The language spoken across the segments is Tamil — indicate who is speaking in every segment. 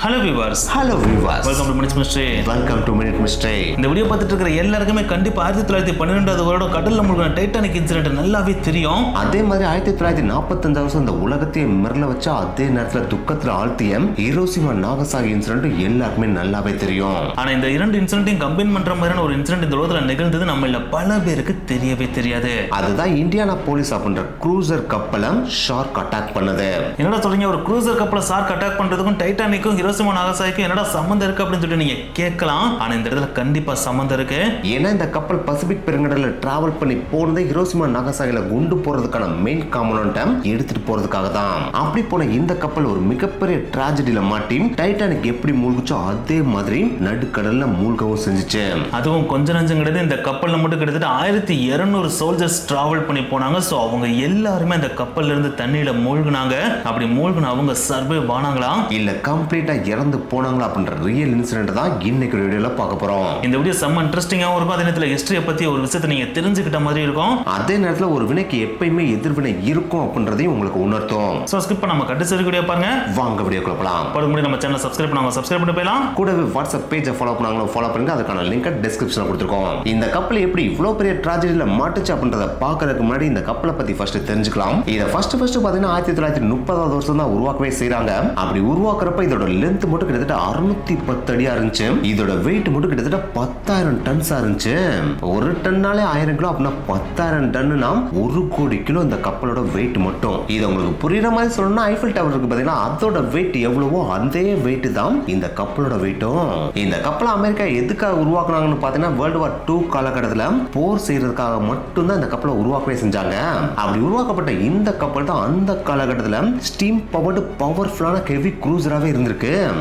Speaker 1: Hello viewers.
Speaker 2: Welcome to minute mystery.
Speaker 1: இந்த வீடியோ பார்த்துட்டு இருக்கிற எல்லாருக்குமே கண்டிப்பா 1912வது வருடம் கடல்ல மூழ்கின டைட்டானிக் இன்சிடென்ட் நல்லாவே தெரியும்.
Speaker 2: அதே மாதிரி 1945 இந்த உலகத்தையே மிரள வச்ச அதே நேரத்துல துக்கத்துல ஆழ்த்திய ஹிரோஷிமா நாகசாகி இன்சிடென்ட் எல்லாருக்குமே நல்லாவே தெரியும்.
Speaker 1: ஆனா இந்த இரண்டு இன்சிடென்ட்டையும் கம்பைன் பண்ற மாதிரியான ஒரு இன்சிடென்ட் இந்த உலகத்துல நிகழ்ந்தது நம்மள பல பேருக்கு தெரியவே தெரியாது.
Speaker 2: அதுதான் இந்தியானா போலீஸ் அப்படின்ற க்ரூசர் கப்பலை ஷார்க் அட்டாக் பண்ணது.
Speaker 1: என்னடா சொல்றீங்க, ஒரு க்ரூசர் கப்பலை ஷார்க் அட்டாக் பண்றதுக்கும் டைட்டானிக்கும் ஹிரோஷிமா நாகசாகிக்கும் என்னடா சம்பந்தம் இருக்கு அப்படின்னு சொல்லிட்டு நீங்க கேட்கலாம். ஆனா இந்த இடத்துல கண்டிப்பா சம்பந்தம் இருக்கு.
Speaker 2: ஏன்னா இந்த கப்பல் பசிபிக் பெருங்கடல்ல டிராவல் பண்ணி போனது ஹிரோஷிமா நாகசாகில குண்டு போறதுக்கான மெயின் காம்பனன்ட்டை எடுத்துட்டு போறதுக்காக தான். அப்படி போன இந்த கப்பல் ஒரு மிகப்பெரிய டிராஜடியில மாட்டி டைட்டானிக் எப்படி மூழ்கிச்சோ அதே மாதிரி நடுக்கடல்ல மூழ்கவும் செஞ்சுச்சு.
Speaker 1: அதுவும் கொஞ்ச நஞ்சம் கிடையாது. இந்த கப்பல்ல மட்டும் கிட்டத்தட்ட 1200 சோல்ஜர்ஸ் டிராவல் பண்ணி போனாங்க. சோ அவங்க எல்லாருமே அந்த கப்பல்ல இருந்து தண்ணியில மூழ்கினாங்க. அப்படி மூழ்கின அவங்க சர்வே ஆனாங்களா
Speaker 2: இல்ல கம்ப்ளீட்டா இறந்து போனாங்களா அப்படின்ற ரியல் இன்சிடென்ட் தான் இன்னைக்கு வீடியோல பார்க்க போறோம்.
Speaker 1: இந்த வீடியோ செம்ம இன்ட்ரெஸ்டிங்காவும் இருக்கும். அதே நேரத்துல ஹிஸ்டரியை பத்தி ஒரு விஷயத்தை நீங்க தெரிஞ்சுக்கிட்ட மாதிரி இருக்கும்.
Speaker 2: அதே நேரத்துல ஒரு வினைக்கு எப்பயுமே எதிர்வினை இருக்கும் அப்படின்றதையும் உங்களுக்கு உணர்த்தும்.
Speaker 1: சோ ஸ்கிப் பண்ணாம கடைசி வீடியோ பாருங்க.
Speaker 2: வாங்க வீடியோக்குள்ள போலாம்.
Speaker 1: அதுக்கு முன்னாடி நம்ம சேனலை சப்ஸ்கிரைப் பண்ணாங்க சப்ஸ்கிரைப் பண்ணி போலாம்.
Speaker 2: கூடவே வாட்ஸ்அப் பேஜை ஃபாலோ பண்ணாங்களோ ஃபாலோ பண்ணுங்க. அதுக்கான லிங்க் டிஸ்கிரிப்ஷன்ல கொடுத்துருக்கோம். இந்த கப்பல் எப்படி இவ்வளவு பெரிய டிராஜடியில மாட்டுச்சு அப்படின்றத பாக்குறதுக்கு முன்னாடி இந்த கப்பலை பத்தி ஃபர்ஸ்ட் தெரிஞ்சுக்கலாம். இதை ஃபர்ஸ்ட் பாத்தீங்கன்னா 1930வது வருஷம் தான் உருவாக்கவே செய்றாங்க. அப்படி உருவாக்குறப்ப இதோட லென்த் மட்டும் கிட்டத்தட்ட 610 அடியா இருந்துச்சு. இதோட வெயிட் மட்டும் கிட்டத்தட்ட 10,000 டன்ஸா இருந்துச்சு. ஒரு டன்னாலே 1000 கிலோ அப்படின்னா 10,000 டன்னுனா 1 கோடி கிலோ இந்த கப்பலோட வெயிட் மட்டும். இது உங்களுக்கு புரியுற மாதிரி சொல்லணும்னா ஐஃபில் டவர் இருக்கு பாத்தீங்கன்னா அதோட வெயிட் எவ்வளவோ அதே வெயிட் தான் இந்த கப்பலோட வெயிட்டும். இந்த கப்பலை அமெரிக்கா எதுக்காக உருவாக்குனாங்கன்னு பாத்தீங்கன்னா வேர்ல்டு வார் 2 காலகட்டத்துல போர் செய்யறதுக்காக மட்டும்தான் இந்த கப்பலை உருவாக்கவே செஞ்சாங்க. அப்படி உருவாக்கப்பட்ட இந்த கப்பல் தான் அந்த காலகட்டத்துல ஸ்டீம் பவர்டு பவர்ஃபுல்லான ஹெவி க்ரூசராவே இருந்திருக்கு.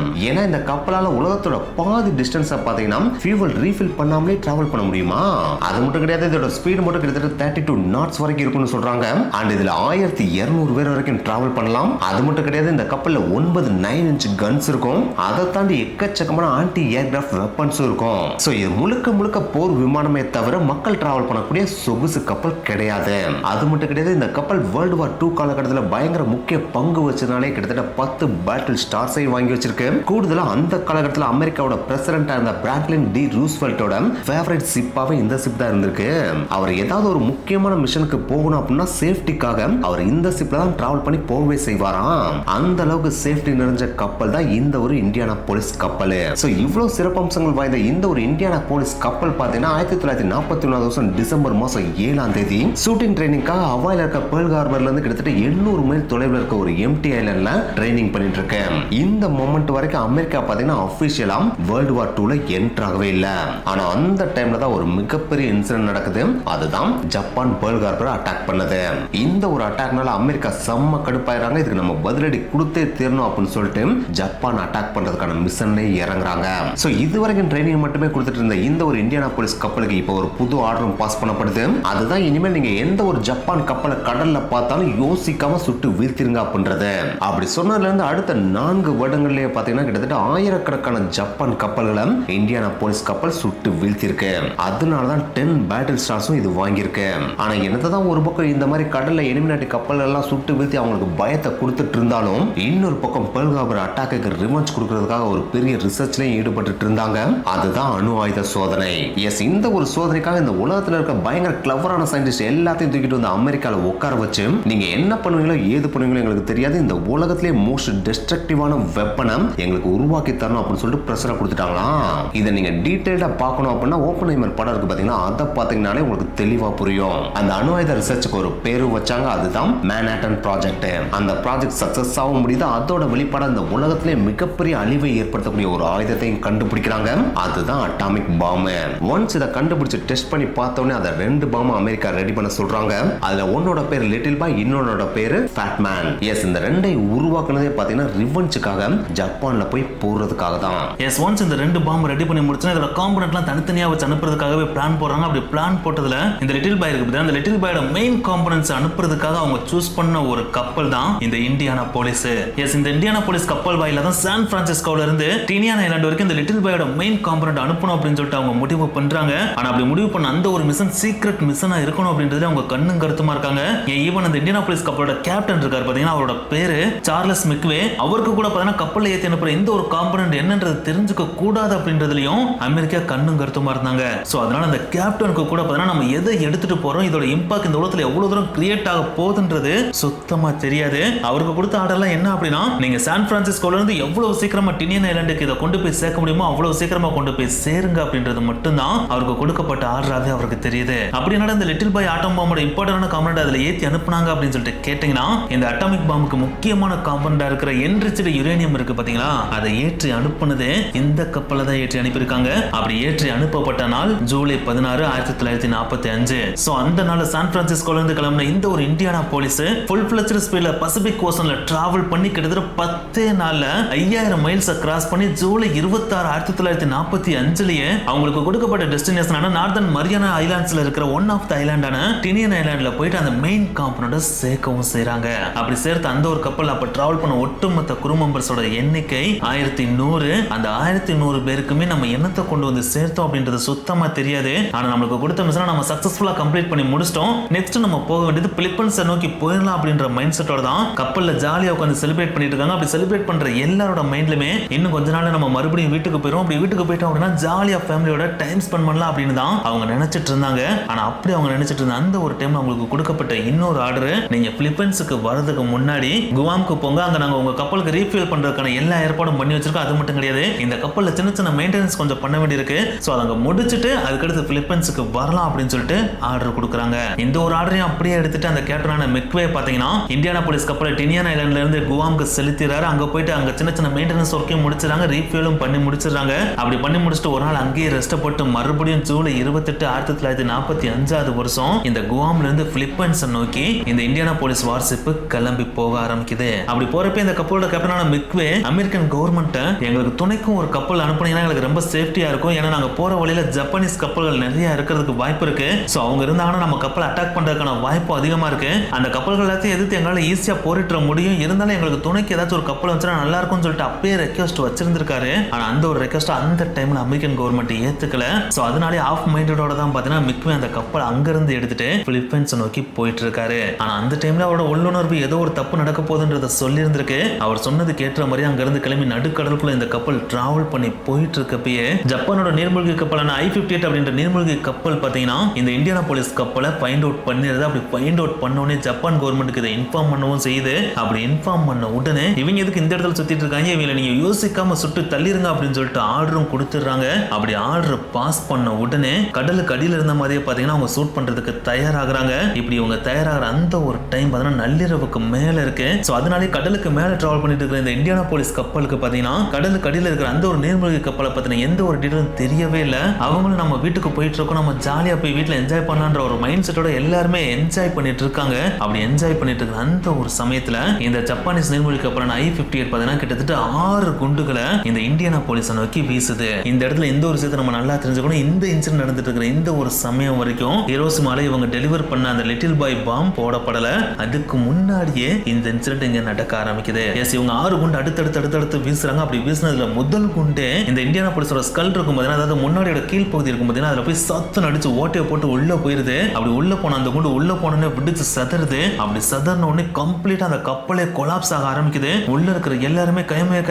Speaker 2: ஏன்னா இந்த கப்பலால உலகத்தோட பாதி டிஸ்டன்ஸ் பாத்தீங்கன்னா ஃபியூவல் ரீஃபில் பண்ணாமலே டிராவல் பண்ண முடியுமா. அது மட்டும் கிடையாது, இதோட ஸ்பீடு மட்டும் கிட்டத்தட்ட 32 knots வரைக்கும் இருக்கும்னு சொல்றாங்க. அண்ட் இதுல 1200 பேர் வரைக்கும் டிராவல் பண்ணலாம். அது மட்டும் கிடையாது, இந்த கப்பல்ல 9 9-inch கன்ஸ் இருக்கும். அதை தாண்டி எக்கச்சக்கமான ஆன்டி ஏர்கிராஃப்ட் வெப்பன்ஸ் இருக்கும். சோ இது முழுக்க போர் விமானமே தவிர மக்கள் டிராவல் பண்ணக்கூடிய சொகுசு கப்பல் கிடையாது. அது மட்டும் கிடையாது, இந்த கப்பல் வேர்ல்டு வார் 2 காலகட்டத்தில் பயங்கர முக்கிய பங்கு வச்சதுனாலே கிட்டத்தட்ட 10 பேட்டில் ஸ்டார்ஸை வாங்கி வச்சிருக்கு. கூடுதலா அந்த காலகட்டத்தில் அமெரிக்காவோட பிரசிடென்ட்டா இருந்த பிராங்க்லின் டி ரூஸ்வெல்ட்டோட ஃபேவரட் ஷிப்பாவே இந்த ஷிப் தான் இருந்திருக்கு. அவர் ஏதாவது ஒரு முக்கியமான மிஷனுக்கு போகணும் அப்படின்னா சேஃப்டிக்காக அவர் இந்த ஷிப்ல தான் டிராவல் பண்ணி போகவே செய்வாராம். அந்த அளவுக்கு சேஃப்டி நிறைஞ்ச கப்பல் தான் இந்த ஒரு இந்தியானா போலீஸ் கப்பல். சோ இவ்வளவு சிறப்பம்சங்கள் வாய்ந்த இந்த ஒரு இந்தியானா போலீஸ் கப்பல் பாத்தீங்கன்னா 1941 வருஷம் டிசம்பர் மாசம் 7ஆம் தேதி ஷூட்டிங் ட்ரைனிங்காக ஹவாயில இருக்க பேர்ல் ஹார்பர்ல இருந்து கிட்டத்தட்ட 800 மைல் தொலைவில் இருக்க ஒரு எம்டி ஐலண்ட்ல ட்ரைனிங் பண்ணிட்டு இருக்கேன். இந்த மொமெண்ட் வரைக்கும் அமெரிக்கா பாத்தீங்கன்னா ஆபீஷியலா வேர்ல்டு வார் 2ல என்டர் ஆகவே இல்ல. ஆனா அந்த டைம்ல தான் ஒரு மிகப்பெரிய இன்சிடென்ட் நடக்குது. அதுதான் ஜப்பான் பேர்ல் ஹார்பர் அட்டாக் பண்ணது. இந்த ஒரு அட்டாக்னால அமெரிக்கா செம்ம கடுப்பாயிராங்க. இதுக்கு நம்ம பதிலடி கொடுத்தே தீரணும் அப்படின்னு சொல்லிட்டு ஜப்பான் அட்டாக் பண்றதுக்கான மிஷன்ல இறங்குறாங்க. சோ இதுவரைக்கும் ட்ரைனிங் மட்டுமே கொடுத்துட்டு இருந்த இந்த ஒரு இந்தியானா போலீஸ் கப்பலுக்கு இப்போ ஒரு புது ஆர்டரும் பாஸ் பண்ணப்படுது. அதுதான் இனிமேல் நீங்க எந்த ஒரு ஜப்பான் கப்பலை கடல்ல பார்த்தாலும் யோசிக்காம சுட்டு வீழ்த்திருங்க அப்படின்றது. அப்படி சொன்னதுல இருந்து அடுத்த 4 வருடங்கள்லயே பாத்தீங்கன்னா கிட்டத்தட்ட ஆயிரக்கணக்கான ஜப்பான் கப்பல்களை இந்தியானா போலீஸ் கப்பல் சுட்டு வீழ்த்திருக்கு. அதனாலதான் 10 பேட்டில் ஸ்டார்ஸும் இது வாங்கியிருக்கு. ஆனா என்னதான் ஒரு பக்கம் இந்த மாதிரி கடல்ல எனிமினாட்டி கப்பல் எல்லாம் சுட்டு வீழ்த்தி அவங்களுக்கு பயத்தை கொடுத்துட்டு இருந்தாலும் இன்னொரு பக்கம் பேர்ல் ஹார்பர் அட்டாக்கு ரிவெஞ்ச் கொடுக்கறதுக்காக ஒரு பெரிய ரிசர்ச்லயும் ஈடுபட்டு இருந்தாங்க. அதுதான் அணு ஆயுத சோதனை. எஸ், இந்த ஒரு சோதனைக்காக இந்த உலகத்துல இருக்க பயங்கர கிளவரான சயின்டிஸ்ட் எல்லாத்தையும் தூக்கிட்டு வந்து அமெரிக்கால உட்கார வச்சு நீங்க என்ன பண்ணுவீங்களோ ஏது பண்ணுவீங்களோ எங்களுக்கு தெரியாது, இந்த உலகத்திலே மோஸ்ட் டிஸ்ட்ரக்டிவான வெப்பனை எங்களுக்கு உருவாக்கி தரணும் அப்படின்னு சொல்லிட்டு பிரஷரை கொடுத்துட்டாங்களாம். இதை நீங்க டீடைலா பார்க்கணும் அப்படின்னா ஓப்பன்ஹைமர் படம் இருக்கு பாத்தீங்கன்னா அதை பாத்தீங்கன்னாலே உங்களுக்கு தெளிவா புரியும். அந்த அணு ஆயுத ரிசர்ச்சுக்கு ஒரு பேரு வச்சாங்க. அதுதான் மேன்ஹாட்டன் ப்ராஜெக்ட். அந்த ப்ராஜெக்ட் சக்சஸ் ஆக முடியுது. அதோட வெளிப்பாடு இந்த உலகத்திலே மிகப்பெரிய அழிவை ஏற்படுத்தக்கூடிய ஒரு ஆயுதத்தையும் கண்டுபிடிக்கிறாங்க. அதுதான் அட்டாமிக் பாம். ஒன்ஸ் இதை கண்டுபிடிச்சு டெஸ்ட் பண்ணி பார்த்தோன்னே அதை 2 பாம் அமெரிக்கா ரெடி பண்ண சொல்றாங்க. அதுல ஒன்னோட பேர் லிட்டில் பாய், இன்னொன்னோட பேரு ஃபேட் மேன். எஸ், இந்த ரெண்டை உருவாக்குனதே பாத்தீங்கன்னா ரிவெஞ்சுக்காக ஜப்பான்ல போய் போறதுக்காக தான்.
Speaker 1: எஸ், ஒன்ஸ் இந்த 2 பாம் ரெடி பண்ணி முடிச்சா இதோட காம்போனன்ட்லாம் தனித்தனியா வச்சு அனுப்புறதுக்காகவே பிளான் போடுறாங்க. அப்படி பிளான் போட்டதுல இந்த லிட்டில் பாய் இருக்கு. அந்த லிட்டில் பாயோட மெயின் காம்போனன்ட்ஸ் அனுப்புறதுக்காக அவங்க சூஸ் பண்ண ஒரு கப்பல் தான் இந்த இந்தியானா போலீஸ். எஸ், இந்த இந்தியானா போலீஸ் கப்பல் வாயில தான் சான் பிரான்சிஸ்கோல இருந்து டினியான் ஐலாண்ட் வரைக்கும் இந்த லிட்டில் பாயோட மெயின் காம்போனன்ட் அனுப்பணும் அப்படின்னு சொல்லிட்டு அவங்க முடிவு பண்றாங்க. ஆனா அப்படி முடிவு பண்ண அந்த ஒரு மிஷன் சீக்ரெட் மிஷனா இருக்கணும் அப்படின்றது அவங்க கண்ணும் கருத்துமா இருக்காங்க. ஈவன் அந்த இந்தியானா போலீஸ் கப்பலோட கேப்டன் இருக்காரு பாத்தீங்கன்னா, அவரோட பேரு சார்லஸ் மெக்வே. அவருக்கு கூட பாத்தீங்கன்னா கப்பல்ல ஏத்தி அனுப்புற இந்த ஒரு காம்பனன்ட் என்னன்றது தெரிஞ்சுக்க கூடாது அப்படின்றதுலயும் அமெரிக்கா கண்ணும் கருத்துமா இருந்தாங்க. சோ அதனால அந்த கேப்டனுக்கு கூட பார்த்தா நம்ம எதை எடுத்துட்டு போறோம், இதோட இம்பாக்ட் இந்த உலகத்துல எவ்வளவு தூரம் கிரியேட் ஆக போகுதுன்றது சுத்தமா தெரியாது. அவருக்கு கொடுத்த ஆர்டர்லாம் என்ன அப்படின்னா, நீங்க சான் பிரான்சிஸ்கோல இருந்து எவ்வளவு சீக்கிரமா டினியன் ஐலாண்டுக்கு இதை கொண்டு போய் சேர்க்க முடியுமோ அவ்வளவு சீக்கிரமா கொண்டு போய் சேருங்க அப்படின்றது மட்டும்தான் அவருக்கு கொடுக்கப்பட்ட ஆர்டராவே அவருக்கு தெரியுது. அப்படி நடந்த லிட்டில் பாய் ஆட்டம் பாம்போட இம்பார்ட்டன்டான காம்பனன்ட் அதுல ஏத்தி அனுப்புனாங்க அப்படின்னு சொல்லிட்டு கேட்டீங்கன்னா, இந்த அட்டாமிக் பாம்புக்கு முக்கியமான காம்பனண்டா இருக்கிற என்ரிச்டு யுரேனியம் இருக்கு பாத்தீங்களா, அதை ஏற்றி அனுப்புனது இந்த கப்பலை தான் ஏற்றி அனுப்பியிருக்காங்க. அப்படி ஏற்றி அனுப்பப்பட்ட நாள் ஜூலை 16, 1945. சோ அந்த நாள் சான் பிரான்சிஸ்கோல இருந்து கிளம்பின இந்த ஒரு இந்தியானா போலீஸ் ஃபுல் ஃபிளெஜ்ட் ஸ்பீட்ல பசிபிக் ஓஷன்ல டிராவல் பண்ணி கிட்டத்தட்ட 10 நாள்ல 5000 மைல்ஸ் கிராஸ் பண்ணி ஜூலை 26, 1945லயே அவங்களுக்கு கொடுக்கப்பட்ட டெஸ்டினேஷனான நார்தன் மரியானா ஐலாண்ட்ஸ்ல இருக்கிற ஒன் ஆஃப் த ஐலாண்டான டினியன் ஐலாண்ட்ல போயிட்டு அந்த மெயின் காம்பனண்ட சேர்க்கவும் செய்றாங்க. அப்படி சேர்த்து அந்த ஒரு கப்பல் அப்ப டிராவல் பண்ண ஒட்டுமொத்த குரூ மெம்பர்ஸோட எண்ணிக்கை 1100. அந்த 1100 பேருக்குமே நம்ம என்னத்தை கொண்டு வந்து சேர்த்தோம் அப்படின்றது சுத்தமா தெரியாது. ஆனா நமக்கு கொடுத்த மிஷனை நம்ம சக்சஸ்ஃபுல்லா கம்ப்ளீட் பண்ணி முடிச்சிட்டோம். நெக்ஸ்ட் நம்ம போக வேண்டியது பிலிப்பைன்ஸை நோக்கி போயிடலாம் அப்படின்ற மைண்ட் செட்டோட தான் கப்பல்ல ஜாலியா உட்காந்து செலிப்ரேட் பண்ணிட்டு இருக்காங்க. அப்படி செலிப்ரேட் பண்ற எல்லாரோட மைண்ட்லயுமே இன்னும் கொஞ்ச நாள் நம்ம மறுபடியும் வீட்டுக்கு போயிடும், அப்படி வீட்டுக்கு போயிட்டோம் அப்படின்னா ஜாலியா ஃபேமிலியோட டைம் ஸ்பெண்ட் பண்ணலாம் அப்படின்னு தான் அவங்க நினைச்சிட்டு இருந்தாங்க. ஆனா அப்படி அவங்க நினைச்சிட்டு இருந்த அந்த ஒரு டைம் அவங்களுக்கு கொடுக்கப்பட்ட இன்னொரு ஆர்டர், நீங்க பிலிப்பைன்ஸுக்கு வரதுக்கு முன்னாடி குவாம்க்கு போங்க, அங்க நாங்க உங்க கப்பலுக்கு ரீஃபில் பண்றதுக்கான எல்லா ஏற்பாடும் பண்ணி வச்சிருக்கோம். அது மட்டும் கிடையாது, இந்த கப்பல்ல சின்ன சின்ன மெயின்டெனன்ஸ் கொஞ்சம் பண்ண வேண்டியிருக்கு. சோ அத முடிச்சிட்டு அதுக்கடுத்து பிலிப்பைன்ஸுக்கு வரலாம் அப்படின்னு சொல்லிட்டு ஆர்டர் கொடுக்குறாங்க. இந்த ஒரு ஆர்டரையும் அப்படியே எடுத்துட்டு அந்த கேப்டனான மெக்வே பாத்தீங்கன்னா இந்தியானா போலீஸ் கப்பலை டினியன் ஐலாண்ட்ல இருந்து குவாம்க்கு செலுத்திறாரு. அங்க போயிட்டு அங்க சின்ன சின்ன மெயின்டெனன்ஸ் ஒர்க்கையும் முடிச்சிடறாங்க, ரீஃபிலும் பண்ணி முடிச்சிடறாங்க. அப்படி பண்ணி முடிச்சுட்டு ஒரு நாள் அங்கேயே ரெஸ்ட் போட்டு மறுபடியும் ஜூலை 28, 1945 இந்த குவாம்ல இருந்து பிலிப்பைன்ஸை நோக்கி இந்த இந்தியானா போலீஸ் வார்ஷிப் கிளம்பி போக ஆரம்பிக்குது. அப்படி போறப்ப இந்த கப்பலோட கேப்டனான மெக்வே அமெரிக்கன் கவர்மெண்ட் எங்களுக்கு துணைக்கும் ஒரு கப்பல் அனுப்புனீங்கன்னா எங்களுக்கு ரொம்ப சேஃப்டியா இருக்கும், ஏன்னா நாங்க போற வழியில ஜப்பானீஸ் கப்பல்கள் நிறைய இருக்கிறதுக்கு வாய்ப்பு இருக்கு. சோ அவங்க இருந்தாங்கன்னா நம்ம கப்பல் அட்டாக் பண்றதுக்கான வாய்ப்பு அதிகமா இருக்கு. அந்த கப்பல்கள் எல்லாத்தையும் எதிர்த்து எங்களால ஈஸியா போரிட முடியும், இருந்தாலும் எங்களுக்கு துணைக்கு ஏதாச்சும் ஒரு கப்பல் வச்சா நல்லா இருக்கும்னு சொல்லிட்டு அப்பயே ரெக்வெஸ்ட் வச்சிருந்திருக்காரு. ஆனா அந்த ஒரு ரெக்வெஸ்ட் அந்த டைம்ல அமெரிக்கன் கவர்மெண்ட் ஏத்துக்கல. சோ அதனாலே ஆஃப் மைண்டடோட தான் பாத்தீங்கன்னா மெக்வே அந்த கப்பல் அங்க இருந்து எடுத்துட்டு பிலிப்பைன்ஸ் நோக்கி போயிட்டு இருக்காரு. ஆனா அந்த டைம்ல அவரோட உள்ளுணர்வு ஏதோ ஒரு தப்பு நடக்க போகுதுன்றத சொல்லி இருந்திருக்கு. அவர் சொன்னது கேட்ட மாதிரி அங்க இருந்து கிளம்பி நடுக்கடலுக்குள்ள இந்த கப்பல் டிராவல் பண்ணி போயிட்டு இருக்கப்பயே ஜப்பானோட நீர்மூழ்கி கப்பலான I-58 அப்படின்ற நீர்மூழ்கி கப்பல் பாத்தீங்கன்னா இந்த இந்தியானா போலீஸ் கப்பலை ஃபைண்ட் அவுட் பண்ணிருது. அப்படி ஃபைண்ட் அவுட் பண்ணோடனே ஜப்பான் கவர்மெண்ட்டுக்கு இதை இன்ஃபார்ம் பண்ணவும் செய்யுது. அப்படி இன்ஃபார்ம் பண்ண உடனே இவங்க எதுக்கு இந்த இடத்துல சுத்திட்டு இருக்காங்க, இவங்களை நீங்க யோசிக்காம சுட்டு தள்ளிருங்க அப்படின்னு சொல்லிட்டு ஆர்டரும் கொடுத்துடுறாங்க. அப்படி ஆர்டர் பாஸ் பண்ண உடனே கடலுக்கு அடியில் இருந்த மாதிரியே பாத்தீங்கன்னா அவங்க ஷூட் பண்றதுக்கு தயாராகிறாங்க. இப்படி இவங்க தயாராகிற அந்த ஒரு டைம் பாத்தீங்கன்னா நள்ளிரவுக்கு மேல இருக்கு. சோ அதனாலே கடலுக்கு மேல டிராவல் பண்ணிட்டு இருக்கிற இந்த இந்தியானா போலீஸ் கப்பலுக்கு பாத்தீங்கன்னா கடலுக்கு அடியில் இருக்கிற அந்த ஒரு நீர்மூழ்கி கப்பலை பத்தின எந்த ஒரு டீட்டெயிலும் தெரியவே இல்லை. அவங்களும் நம்ம வீட்டுக்கு போயிட்டு இருக்கோம், நம்ம ஜாலியா போய் வீட்டுல என்ஜாய் பண்ணலான்ற ஒரு மைண்ட் செட்டோட எல்லாருமே என்ஜாய் பண்ணிட்டு இருக்காங்க. அப்படி என்ஜாய் பண்ணிட்டு இருக்கிற அந்த ஒரு சமயத்துல இந்த ஜப்பானீஸ் நீர்மூழ்கி கப்பலான I-58 பாத்தீங்கன்னா கிட்டத்தட்ட 6 குண்டுகளை இந்த இந்தியானா போலீஸ் நோக்கி வீசுது. இந்த இடத்துல இந்த ஒரு விஷயத்தை நம்ம நல்லா தெரிஞ்சுக்கணும். இந்த இன்சிடென்ட் நடந்துட்டு இருக்கிற இந்த ஒரு சமயம் வரைக்கும் ஹிரோஷிமால இவங்க டெலிவர் பண்ண அந்த லிட்டில் பாய் பாம் போடப்படல. அதுக்கு முன்னாடியே இந்த இன்சிடென்ட் இங்க நடக்க ஆரம்பிக்குது. எஸ், இவங்க 6 குண்டு அடுத்தடுத்து வீசுறாங்க. அப்படி வீசினதுல முதல் குண்டு இந்த இந்தியானா போலீஸோட ஸ்கல் இருக்கும் பாத்தீங்கன்னா, அதாவது முன்னாடியோட கீழ் பகுதி இருக்கும் பாத்தீங்கன்னா, அதுல போய் சத்து நடிச்சு ஓட்டையை போட்டு உள்ள போயிருது. அப்படி உள்ள போன அந்த குண்டு உள்ள போனோடனே விடுச்சு சதறுது. அப்படி சதறின உடனே கம்ப்ளீட்டா அந்த கப்பலே கொலாப்ஸ் ஆக ஆரம்பிக்குது. உள்ள இருக்கிற எல்லாருமே கைமையா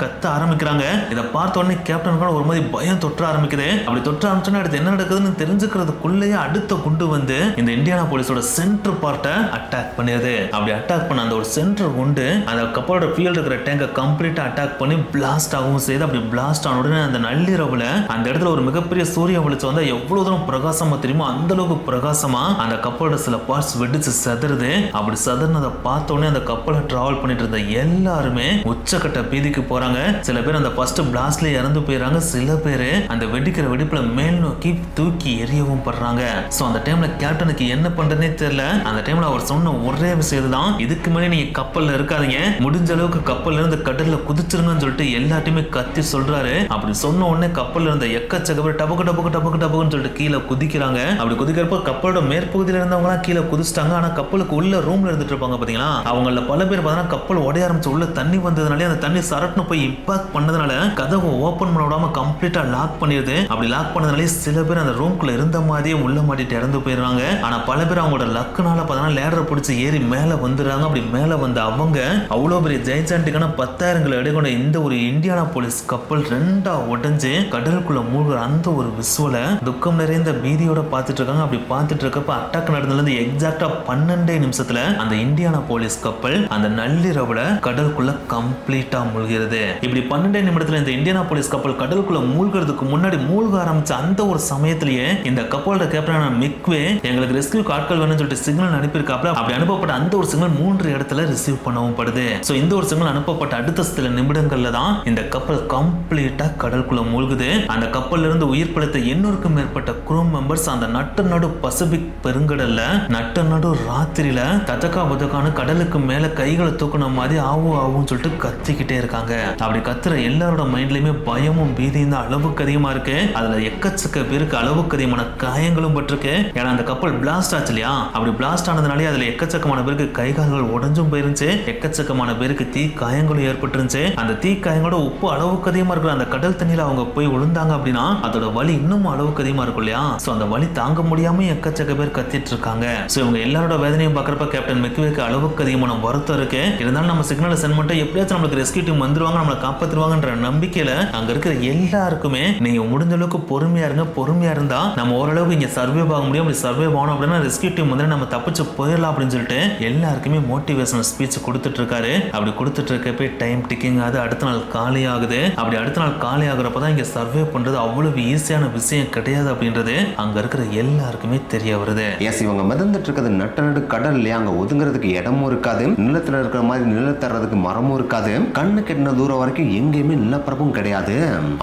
Speaker 1: கத்த ஆரம்பிக்கிறாங்க. இதை பார்த்த உடனே கேப்டன் ஒரு மாதிரி பயம் தொற்ற ஆரம்பிக்குது. அப்படி தொற்ற ஆரம்பிச்சோன்னா அடுத்து என்ன நடக்குதுன்னு தெரிஞ்சுக்கிறதுக்குள்ளேயே அடுத்த குண்டு வந்து இந்த இந்தியானா போலீஸோட சென்டர் பார்ட்டை அட்டாக் பண்ணிடுது. அப்படி அட்டாக் பண்ண அந்த ஒரு சென்டர் குண்டு அந்த கப்பலோட ஃபியூல் இருக்கிற டேங்கை கம்ப்ளீட்டா அட்டாக் பண்ணி பிளாஸ்ட் ஆகவும் செய்து. அப்படி பிளாஸ்ட் ஆன உடனே அந்த நள்ளிரவுல அந்த இடத்துல ஒரு மிகப்பெரிய சூரிய வெளிச்சம் வந்தா எவ்வளவு தூரம் பிரகாசமா தெரியுமோ அந்த அளவுக்கு பிரகாசமா அந்த கப்பலோட சில பார்ட்ஸ் வெடிச்சு சதறுது. அப்படி சதறினதை பார்த்த உடனே அந்த கப்பலை டிராவல் பண்ணிட்டு இருந்த எல்லாருமே உச்சக்கட்ட பீதிக்கு போறாங்க. சில பேர் அந்த ஃபர்ஸ்ட் பிளாஸ்ட்ல இறந்து போயிடறாங்க. சில பேர் அந்த வெடிக்கிற வெடிப்புல மேல் நோக்கி தூக்கி எரியவும் படுறாங்க. சோ அந்த டைம்ல கேப்டனுக்கு என்ன பண்றதுனே தெரியல. அந்த டைம்ல அவர் சொன்ன ஒரே விஷயம் தான், இதுக்கு மேலே நீங்க கப்பல்ல இருக்காதீங்க, முடிஞ்ச அளவுக்கு கப்பல்ல இருந்து கடல்ல குதிச்சிருங்கன்னு சொல்லிட்டு எல்லாத்தையுமே கத்தி சொல்றாரு. அப்படி சொன்ன உடனே கப்பல்ல இருந்த எக்கச்சக்க பேர் டபக்குன்னு சொல்லிட்டு கீழே குதிக்கிறாங்க. அப்படி குதிக்கிறப்ப கப்பலோட மேற்பகுதியில இருந்தவங்க எல்லாம் கீழே குதிச்சிட்டாங்க. ஆனா கப்பலுக்கு உள்ள ரூம்ல இருந்துட்டு இருப்பாங்க பாத்தீங்களா, அவங்கள பல பேர் பார்த்தா கப்பல் உடைய ஆரம்பிச்சு உள்ள தண்ணி வந்ததுனாலே அந்த தண்ணி சரட்டுன்னு போய் இம்பாக்ட் பண்ணதுனால கதவை ஓபன் பண்ண விடாம கம்ப்ளீட்டா லாக் பண்ணிடுது. அப்படி லாக் பண்ணதுனாலே சில பேர் அந்த ரூம்குள்ள இருந்த மாதிரியே உள்ள மாட்டிட்டு இறந்து போயிடுறாங்க. ஆனா பல பேர் அவங்களோட லக்குனால பார்த்தா லேடரை பிடிச்சி ஏறி மேல வந்துடுறாங்க. அப்படி மேல வந்து அவங்க அவ்வளவு பெரிய ஜெய்சாண்டிக்கான 10,000 எடை கொண்ட இந்த ஒரு இந்தியானா போலீஸ் கப்பல் ரெண்டா உடைஞ்சு கடலுக்குள்ள மூழ்கிற அந்த ஒரு விசுவல துக்கம் நிறைந்த பீதியோட பார்த்துட்டு இருக்காங்க. அப்படி பார்த்துட்டு இருக்கப்ப அட்டாக் நடந்ததுல எக்ஸாக்டா 12 நிமிஷத்துல அந்த இந்தியானா போலீஸ் கப்பல் அந்த நள்ளிரவுல கடலுக்குள்ள கம்ப்ளீட்டா மூழ்கிறது. இப்படி 12 நிமிடத்துல இந்த இந்தியானா போலீஸ் கப்பல் கடலுக்குள்ள மூழ்கிறதுக்கு முன்னாடி மூழ்க ஆரம்பிச்ச அந்த ஒரு சமயத்திலேயே இந்த கப்பலோட கேப்டனான மிக்வே எங்களுக்கு ரெஸ்கியூ ஆட்கள் வேணும்னு சொல்லிட்டு சிக்னல் அனுப்பியிருக்காப்ல. அப்படி அனுப்பப்பட்ட அந்த ஒரு சிக்னல் 3 இடத்துல ரிசீவ் பண்ணவும் படுது. சோ இந்த ஒரு சிக்னல் அனுப்பப்பட்ட அடுத்த சில நிமிடங்கள்ல தான் இந்த கப்பல் கம்ப்ளீட்டா கடலுக்குள்ள மூழ்குது. அந்த கப்பல்ல இருந்து உயிர் பிழைத்த 800க்கும் மேற்பட்ட க்ரூ மெம்பர்ஸ் அந்த நட்டு நடு பசிபிக் பெருங்கடல்ல நட்டு நடு ராத்திரியில தத்தக்கா புத்தக்கான கடலுக்கு மேல கைகளை தூக்குன மாதிரி ஆவும் சொல்லிட்டு கத்திக்கிட்டே இருக்காங்க. அப்படி கத்துற எல்லாரோட மைண்ட்லயுமே பயமும் பீதியும் தான் அளவுக்கு அதிகமா இருக்கு. அதுல எக்கச்சக்க பேருக்கு அளவுக்கு அதிகமான காயங்களும் பட்டிருக்கு. ஏன்னா அந்த கப்பல் பிளாஸ்ட் ஆச்சு இல்லையா, அப்படி பிளாஸ்ட் ஆனதுனாலே அதுல எக்கச்சக்கமான பேருக்கு கை கால்கள் உடஞ்சும் போயிருந்துச்சு, எக்கச்சக்கமான பேருக்கு தீ காயங்களும் ஏற்பட்டுருந்துச்சு. அந்த தீ காயங்களோட உப்பு அளவுக்கு அதிகமா இருக்கிற அந்த கடல் தண்ணியில அவங்க போய் விழுந்தாங்க அப்படின்னா அதோட வலி இன்னும் அளவுக்கு அதிகமா இருக்கும் இல்லையா. சோ அந்த வலி தாங்க முடியாம எக்கச்சக்க பேர் கத்திட்டு இருக்காங்க. சோ இவங்க எல்லாரோட வேதனையும் பாக்குறப்ப கேப்டன் மெக்வேக்கு அளவுக்கு அதிகமான வருத்தம் இருக்கு. இருந்தாலும் நம்ம சிக்னலை சென்ட் பண்ணிட்டு எப்படியாச்சும் நம்மளுக்கு ரெஸ்கியூ டீம் வந்துருவாங்க, நம்மளை காப்பாத்துருவாங்கன்ற நம்பிக்கையில அங்க இருக்கிற எல்லாருக்குமே நீங்க முடிஞ்ச அளவுக்கு பொறுமையா இருங்க, பொறுமையா இருந்தா நம்ம ஓரளவுக்கு இங்க சர்வே ஆக முடியும். அப்படி சர்வே ஆகணும் அப்படின்னா ரெஸ்கியூ டீம் வந்து நம்ம தப்பிச்சு போயிடலாம் அப்படின்னு சொல்லிட்டு எல்லாருக்குமே மோட்டிவேஷனல் ஸ்பீச் கொடுத்துட்டு இருக்காரு. அப்படி கொடுத்துட்டு இருக்கப்ப டைம் டிக்கிங் ஆகுது. அடுத்த நாள் காலி ஆகுது. அப்படி அடுத்த நாள் காலி ஆகுறப்பதான் இங்க சர்வே பண்றது அவ்வளவு ஈஸியான விஷயம் கிடையாது அப்படின்றது அங்க இருக்கிற எல்லாருக்குமே தெரிய வருது.
Speaker 2: இவங்க மிதந்துட்டு இருக்கிறது நட்ட நடு கடல் இல்லையா, அங்க ஒதுங்குறதுக்கு இடமும் இருக்காது, நிலத்துல இருக்கிற மாதிரி நிலத்தறதுக்கு மரமும் இருக்காது, கண்ணு கெட்டின தூரம் வரைக்கும் எங்கேயுமே நிலப்பரப்பும் கிடையாது.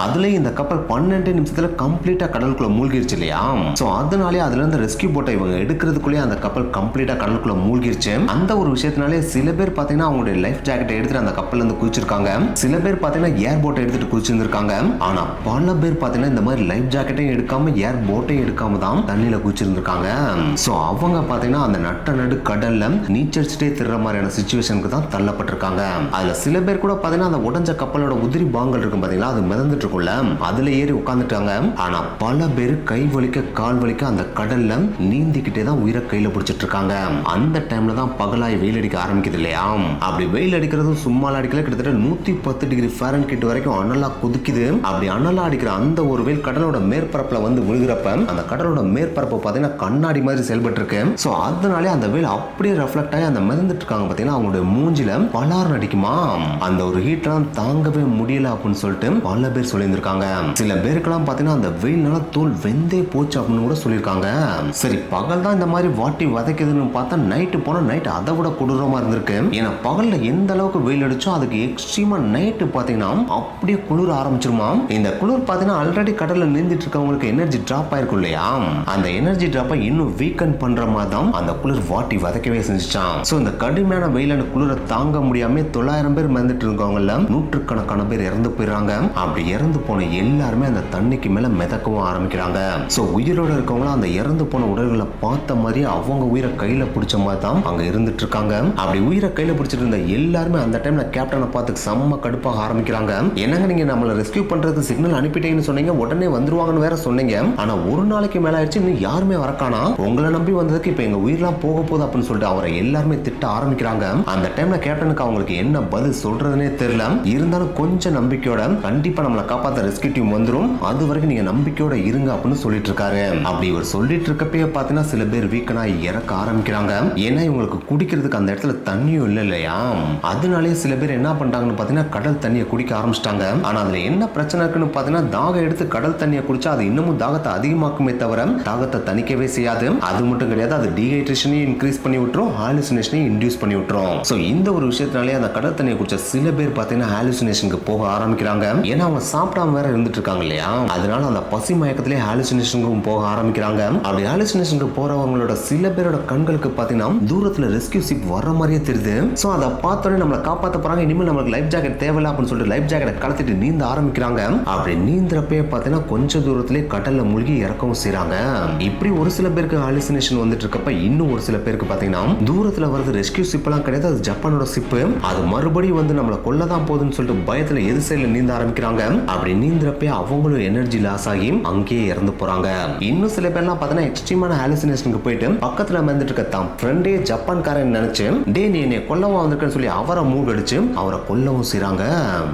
Speaker 2: அதுலயும் இந்த கப்பல் 12 நிமிஷத்துல கம்ப்ளீட்டா கடலுக்குள்ள மூழ்கிருச்சு இல்லையா. சோ அதனாலே அதுல இருந்து ரெஸ்கியூ போட்டை இவங்க எடுக்கிறதுக்குள்ளே அந்த கப்பல் கம்ப்ளீட்டா கடலுக்குள்ள மூழ்கிருச்சு. அந்த ஒரு விஷயத்தினாலே சில பேர் பாத்தீங்கன்னா அவங்களுடைய லைஃப் ஜாக்கெட்டை எடுத்துட்டு அந்த கப்பல்ல இருந்து குதிச்சிருக்காங்க. சில பேர் பாத்தீங்கன்னா ஏர் போட்டை எடுத்துட்டு குதிச்சிருந்திருக்காங்க. ஆனா பல பேர் பாத்தீங்கன்னா இந்த மாதிரி லைஃப் ஜாக்கெட்டையும் எடுக்காம ஏர் போட்டையும் எடுக்காம தான் தண்ணியில குதிச்சிருந்திருக்காங்க. சோ அவங்க பாத்தீங்கன்னா அந்த நட்ட நடு கடல்ல நீச்சடிச்சுட்டே திர்ற மாதிரியான சிச்சுவேஷனுக்கு தான் தள்ளப்பட்டிருக்காங்க. அதுல சில பேர் கூட பாத்தீங்கன்னா அந்த உடஞ்ச கப்பலோட உதிரி பாகங்கள் இருக்கும் பாத்தீங்களா, அது மிதந்துட்டு இருக்கும்ல, அதுல ஏறி உட்கார்ந்துட்டாங்க. ஆனா பல பேர் கை வலிக்க கால் வலிக்க அந்த கடல்ல நீந்திக்கிட்டே தான் உயிரை கையில பிடிச்சிட்டு இருக்காங்க. அந்த டைம்ல தான் பகலாய் வெயில் அடிக்க ஆரம்பிக்குது இல்லையா. அப்படி வெயில் அடிக்கிறது சும்மா அடிக்கல, கிட்டத்தட்ட 110 டிகிரி ஃபாரன்ஹீட் வரைக்கும் அனலா குதிக்குது. அப்படி அனலா அடிக்கிற அந்த ஒரு வெயில் கடலோட மேற்பரப்புல வந்து விழுகிறப்ப அந்த கடலோட மேற்பரப்பு பாத்தீங்கன்னா கண்ணாடி மாதிரி செயல்பட்டு இருக்கு. சோ அதனாலே அந்த வெயில் அப்படியே ரெஃப்ளெக்ட் ஆகி அந்த மிதந்துட்டு இருக்காங்க பாத்தீங்கன்னா அவங்களுடைய மூஞ்சில பலார் அடிக்குமா. அந்த ஒரு ஹீட்லாம் தாங்கவே முடியல அப்படின்னு சொல்லிட்டு பல பேர் சொல்லியிருந்திருக்காங்க. சில பேருக்கெல்லாம் பாத்தீங்கன்னா அந்த வெயில்னால தோல் வெந்தே போச்சு அப்படின்னு கூட சொல்லியிருக்காங்க. சரி பகல் தான் இந்த மாதிரி வாட்டி வதைக்குதுன்னு பார்த்தா நைட்டு போனா நைட் அதை விட கொடூரமா இருந்திருக்கு. ஏன்னா பகல்ல எந்த அளவுக்கு வெயில் அடிச்சோ அதுக்கு எக்ஸ்ட்ரீமா நைட்டு பாத்தீங்கன்னா அப்படியே குளிர் ஆரம்பிச்சிருமா. இந்த குளிர் பாத்தீங்கன்னா ஆல்ரெடி கடல்ல நீந்திட்டு இருக்கவங்களுக்கு எனர்ஜி டிராப் ஆயிருக்கும் இல்லையா, அந்த எனர்ஜி டிராப்பை இன்னும் வீக்கன் பண்ற மாதிரி தான் அந்த குளிர் வாட்டி வதைக்கவே செஞ்சுச்சான். சோ இந்த கடுமையான வெயிலான குளிரை தாங்க முடியாம 900 பேர் மறந்துட்டு இருக்கவங்கள நூற்றுக்கணக்கான பேர் இறந்து போயிடுறாங்க. அப்படி இறந்து போன எல்லாருமே அந்த தண்ணிக்கு மேல மிதக்கவும் ஆரம்பிக்கிறாங்க. சோ உயிரோட இருக்கவங்களும் அந்த இறந்து போன உடல்களை பார்த்த மாதிரி அவங்க உயிரை கையில பிடிச்ச மாதிரி தான் அங்க இருந்துட்டு இருக்காங்க. அப்படி உயிரை கையில பிடிச்சிட்டு இருந்த எல்லாருமே அந்த டைம்ல கேப்டனை பார்த்து செம்ம கடுப்பாக ஆரம்பிக்கிறாங்க. என்னங்க நீங்க நம்மளை ரெஸ்கியூ பண்றதுக்கு சிக்னல் அனுப்பிட்டீங்கன்னு சொன்னீங்க, உடனே வந்துருவாங்கன்னு வேற சொன்னீங்க, ஆனா ஒரு நாளைக்கு மேல ஆயிடுச்சு இன்னும் யாருமே வரக்கானா, உங்களை நம்பி வந்ததுக்கு இப்ப எங்க உயிரெல்லாம் போக போகுது அப்படின்னு சொல்லிட்டு அவரை எல்லாருமே திட்ட ஆரம்பிக்கிறாங்க. அந்த டைம்ல கேப்டனுக்கு அவங்களுக்கு என்ன பதில் சொல்றதுனே தெரியல. இருந்தாலும் கொஞ்சம் நம்பிக்கையோட கண்டிப்பா நம்மளை காப்பாத்த ரெஸ்கியூ டீம் வந்துரும், அது வரைக்கும் நீங்க நம்பிக்கையோட இருங்க அப்படின்னு சொல்லிட்டு இருக்காரு. அப்படி இவர் சொல்லிட்டு இருக்கப்பே பாத்தீங்கன்னா சில பேர் வீக்கனா இறக்க ஆரம்பிக்கிறாங்க. ஏன்னா இவங்களுக்கு குடிக்கிறதுக்கு அந்த இடத்துல தண்ணியும் இல்ல இல்லையா. அதனாலே சில பேர் என்ன பண்றாங்கன்னு பாத்தீங்கன்னா கடல் தண்ணியை குடிக்க ஆரம்பிச்சிட்டாங்க. ஆனா அதுல என்ன பிரச்சனை இருக்குன்னு பாத்தீங்கன்னா தாகம் எடுத்து கடல் தண்ணியை குடிச்சா அது இன்னமும் தாகத்தை அதிகமாக்குமே தவிர தாகத்தை தணிக்கவே செய்யாது. அது மட்டும் கிடையாது, அது டீஹைட்ரேஷனையும் இன்க்ரீஸ் பண்ணி விட்டுரும், ஹாலுசினேஷனையும் இன்டியூஸ் பண்ணி விட்டுரும். சோ இந்த ஒரு விஷயத்தினாலே அந்த கடல் தண்ணியை குடிச்ச சில பேர் பாத்தீங்கன்னா ஹாலுசினேஷனுக்கு போக ஆரம்பிக்கிறாங்க. ஏன்னா அவங்க சாப்பிடாம வேற இருந்துட்டு இருக்காங்க இல்லையா, அதனால அந்த பசி மயக்கத்திலே ஹாலுசினேஷனுக்கும் போக ஆரம்பிக்கிறாங்க. அப்படி ஹாலுசினேஷனுக்கு போறவங்களோட சில பேரோட கண்களுக்கு பாத்தீங்கன்னா தூரத்துல ரெஸ்கியூ ஷிப் வர்ற மாதிரியே தெரியுது. சோ அதை பார்த்தோன்னே நம்மளை காப்பாத்த போறாங்க, இனிமேல் நமக்கு லைஃப் ஜாக்கெட் தேவையில்லை அப்படின்னு சொல்லிட்டு லைஃப் ஜாக்கெட்டை கலத்திட்டு நீந்த ஆரம்பிக்கிறாங்க. அப்படி நீந்திரப்பே பாத்தீங்கன்னா கொஞ்ச தூரத்திலே கடல்ல மூழ்கி இறக்கவும் செய்றாங்க. இப்படி ஒரு சில பேருக்கு ஹாலுசினேஷன் வந்துட்டு இருக்கப்ப இன்னும் ஒரு சில பேருக்கு பாத்தீங்கன்னா தூரத்துல வருது ரெஸ்கியூ ஷிப் எல்லாம் கிடையாது, அது ஜப்பானோட ஷிப், அது மறுபடியும் வந்து நம்மளை கொல்லதான் போகுதுன்னு சொல்லிட்டு பயத்துல எது சைடுல நீந்த ஆரம்பிக்கிறாங்க. அப்படி நீந்திரப்பே அவங்களும் எனர்ஜி லாஸ் ஆகி அங்கேயே இறந்து போறாங்க. இன்னும் சில பேர்லாம் பாத்தீங்கன்னா எக்ஸ்ட்ரீமான ஹாலுசினேஷனுக்கு போயிட்டு பக்கத்துல வந்துட்டு இருக்க தான் ஃப்ரெண்டே ஜப்பான்காரன் நினைச்சு டே நீ என்னை கொல்லவா வந்திருக்கன்னு சொல்லி அவரை மூழ்கடிச்சு அவரை கொல்லவும் செய்றாங்க.